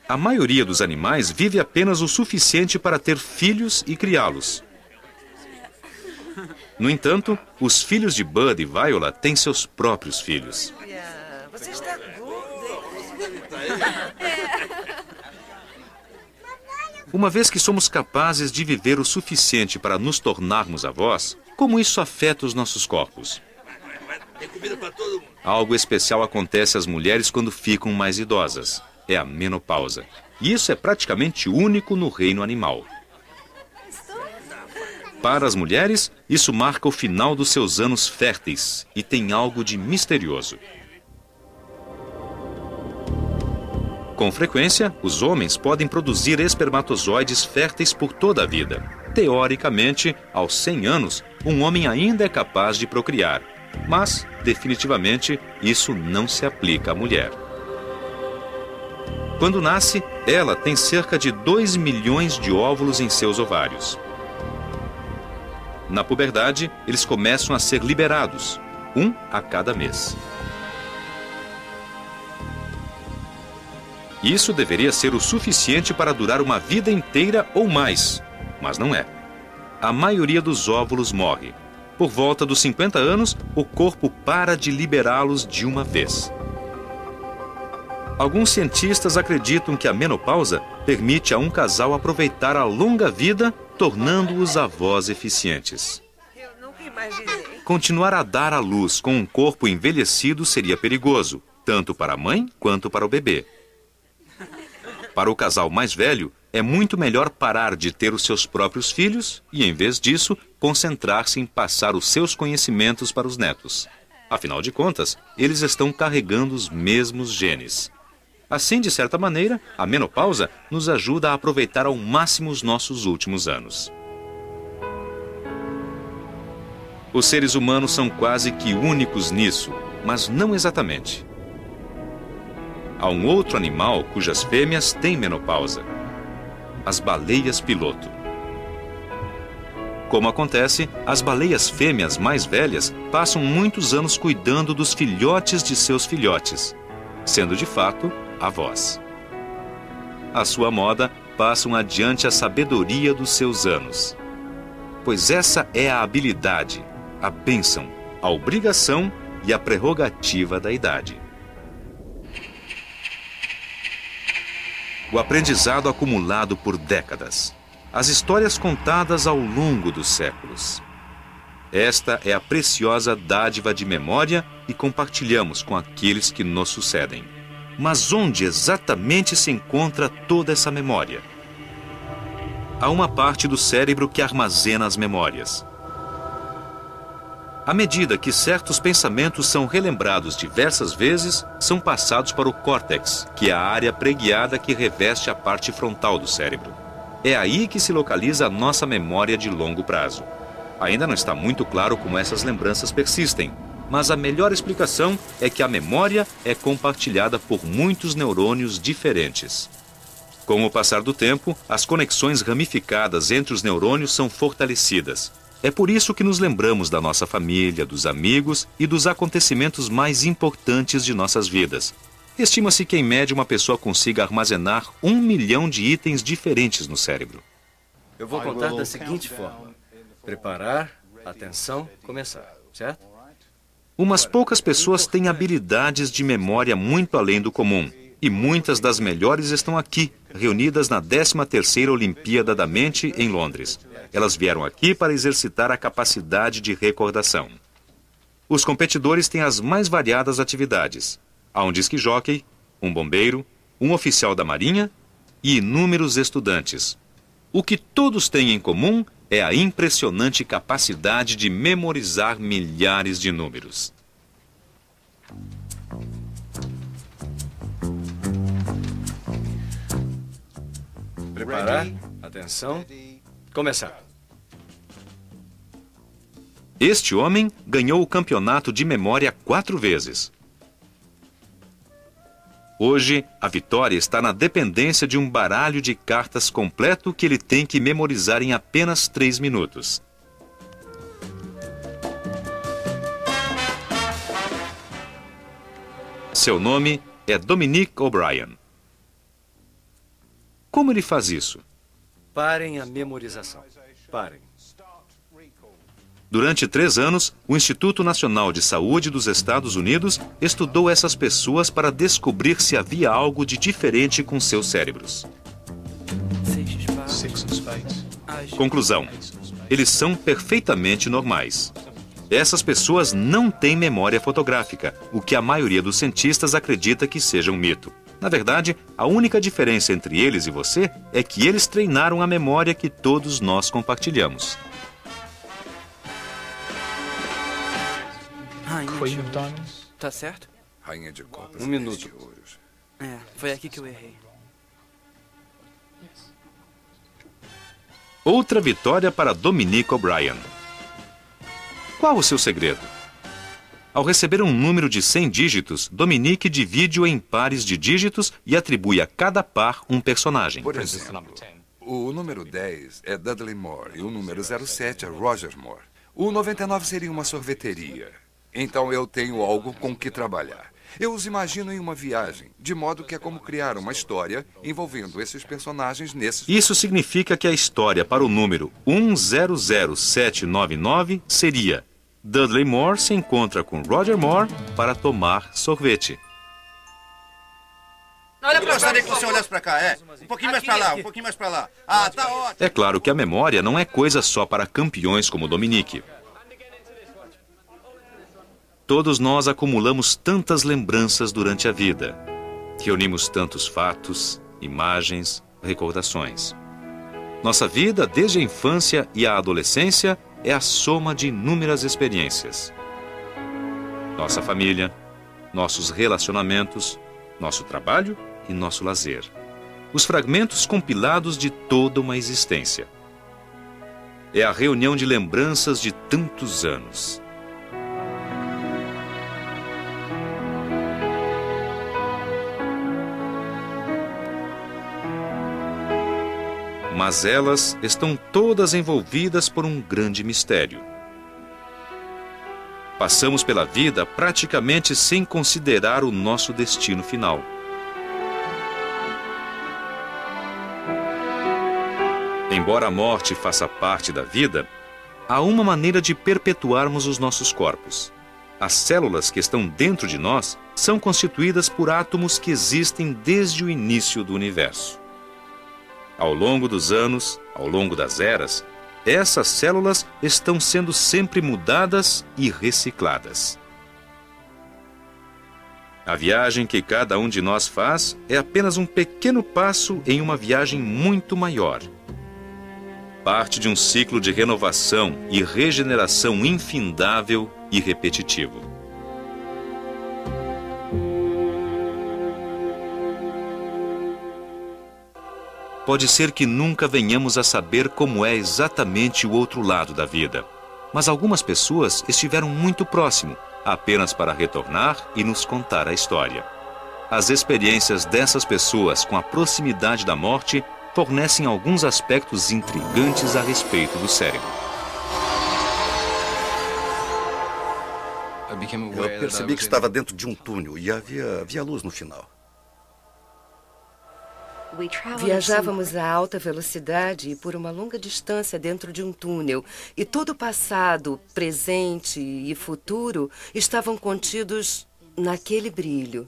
A maioria dos animais vive apenas o suficiente para ter filhos e criá-los. No entanto, os filhos de Bud e Viola têm seus próprios filhos. Você está gorda. Uma vez que somos capazes de viver o suficiente para nos tornarmos avós, como isso afeta os nossos corpos? Algo especial acontece às mulheres quando ficam mais idosas. É a menopausa. E isso é praticamente único no reino animal. Para as mulheres, isso marca o final dos seus anos férteis e tem algo de misterioso. Com frequência, os homens podem produzir espermatozoides férteis por toda a vida. Teoricamente, aos 100 anos, um homem ainda é capaz de procriar. Mas, definitivamente, isso não se aplica à mulher. Quando nasce, ela tem cerca de 2 milhões de óvulos em seus ovários. Na puberdade, eles começam a ser liberados, um a cada mês. Isso deveria ser o suficiente para durar uma vida inteira ou mais, mas não é. A maioria dos óvulos morre. Por volta dos 50 anos, o corpo para de liberá-los de uma vez. Alguns cientistas acreditam que a menopausa permite a um casal aproveitar a longa vida, tornando-os avós eficientes. Eu nunca imaginei. Continuar a dar à luz com um corpo envelhecido seria perigoso, tanto para a mãe quanto para o bebê. Para o casal mais velho, é muito melhor parar de ter os seus próprios filhos e, em vez disso, concentrar-se em passar os seus conhecimentos para os netos. Afinal de contas, eles estão carregando os mesmos genes. Assim, de certa maneira, a menopausa nos ajuda a aproveitar ao máximo os nossos últimos anos. Os seres humanos são quase que únicos nisso, mas não exatamente. Há um outro animal cujas fêmeas têm menopausa: as baleias piloto. Como acontece, as baleias fêmeas mais velhas passam muitos anos cuidando dos filhotes de seus filhotes, sendo de fato avós. À sua moda, passam adiante a sabedoria dos seus anos. Pois essa é a habilidade, a bênção, a obrigação e a prerrogativa da idade. O aprendizado acumulado por décadas. As histórias contadas ao longo dos séculos. Esta é a preciosa dádiva de memória e compartilhamos com aqueles que nos sucedem. Mas onde exatamente se encontra toda essa memória? Há uma parte do cérebro que armazena as memórias. À medida que certos pensamentos são relembrados diversas vezes, são passados para o córtex, que é a área preguiada que reveste a parte frontal do cérebro. É aí que se localiza a nossa memória de longo prazo. Ainda não está muito claro como essas lembranças persistem, mas a melhor explicação é que a memória é compartilhada por muitos neurônios diferentes. Com o passar do tempo, as conexões ramificadas entre os neurônios são fortalecidas. É por isso que nos lembramos da nossa família, dos amigos e dos acontecimentos mais importantes de nossas vidas. Estima-se que, em média, uma pessoa consiga armazenar 1 milhão de itens diferentes no cérebro. Eu vou contar da seguinte forma: preparar, atenção, começar, certo? Umas poucas pessoas têm habilidades de memória muito além do comum, e muitas das melhores estão aqui, reunidas na 13ª Olimpíada da Mente, em Londres. Elas vieram aqui para exercitar a capacidade de recordação. Os competidores têm as mais variadas atividades. Há um disque-jóquei, um bombeiro, um oficial da Marinha e inúmeros estudantes. O que todos têm em comum é a impressionante capacidade de memorizar milhares de números. Preparar, atenção, começar. Este homem ganhou o campeonato de memória 4 vezes. Hoje, a vitória está na dependência de um baralho de cartas completo que ele tem que memorizar em apenas 3 minutos. Seu nome é Dominic O'Brien. Como ele faz isso? Parem a memorização. Parem. Durante 3 anos, o Instituto Nacional de Saúde dos Estados Unidos estudou essas pessoas para descobrir se havia algo de diferente com seus cérebros. Conclusão: eles são perfeitamente normais. Essas pessoas não têm memória fotográfica, o que a maioria dos cientistas acredita que seja um mito. Na verdade, a única diferença entre eles e você é que eles treinaram a memória que todos nós compartilhamos. Rainha de ouros. Tá certo? Rainha de copas. 1 minuto. De ouros. É, foi aqui que eu errei. Outra vitória para Dominique O'Brien. Qual o seu segredo? Ao receber um número de 100 dígitos, Dominique divide-o em pares de dígitos e atribui a cada par um personagem. Por exemplo, o número 10 é Dudley Moore e o número 07 é Roger Moore. O 99 seria uma sorveteria. Então eu tenho algo com que trabalhar. Eu os imagino em uma viagem, de modo que é como criar uma história envolvendo esses personagens nesses... Isso significa que a história para o número 100799 seria: Dudley Moore se encontra com Roger Moore para tomar sorvete. Olha, eu gostaria que você olhasse para cá, Um pouquinho mais para lá, um pouquinho mais para lá. Ah, tá ótimo. É claro que a memória não é coisa só para campeões como Dominique. Todos nós acumulamos tantas lembranças durante a vida. Reunimos tantos fatos, imagens, recordações. Nossa vida, desde a infância e a adolescência, é a soma de inúmeras experiências. Nossa família, nossos relacionamentos, nosso trabalho e nosso lazer. Os fragmentos compilados de toda uma existência. É a reunião de lembranças de tantos anos. Mas elas estão todas envolvidas por um grande mistério. Passamos pela vida praticamente sem considerar o nosso destino final. Embora a morte faça parte da vida, há uma maneira de perpetuarmos os nossos corpos. As células que estão dentro de nós são constituídas por átomos que existem desde o início do universo. Ao longo dos anos, ao longo das eras, essas células estão sendo sempre mudadas e recicladas. A viagem que cada um de nós faz é apenas um pequeno passo em uma viagem muito maior. Parte de um ciclo de renovação e regeneração infindável e repetitivo. Pode ser que nunca venhamos a saber como é exatamente o outro lado da vida, mas algumas pessoas estiveram muito próximo, apenas para retornar e nos contar a história. As experiências dessas pessoas com a proximidade da morte fornecem alguns aspectos intrigantes a respeito do cérebro. Eu percebi que estava dentro de um túnel e havia luz no final. Viajávamos a alta velocidade e por uma longa distância dentro de um túnel. E todo o passado, presente e futuro estavam contidos naquele brilho.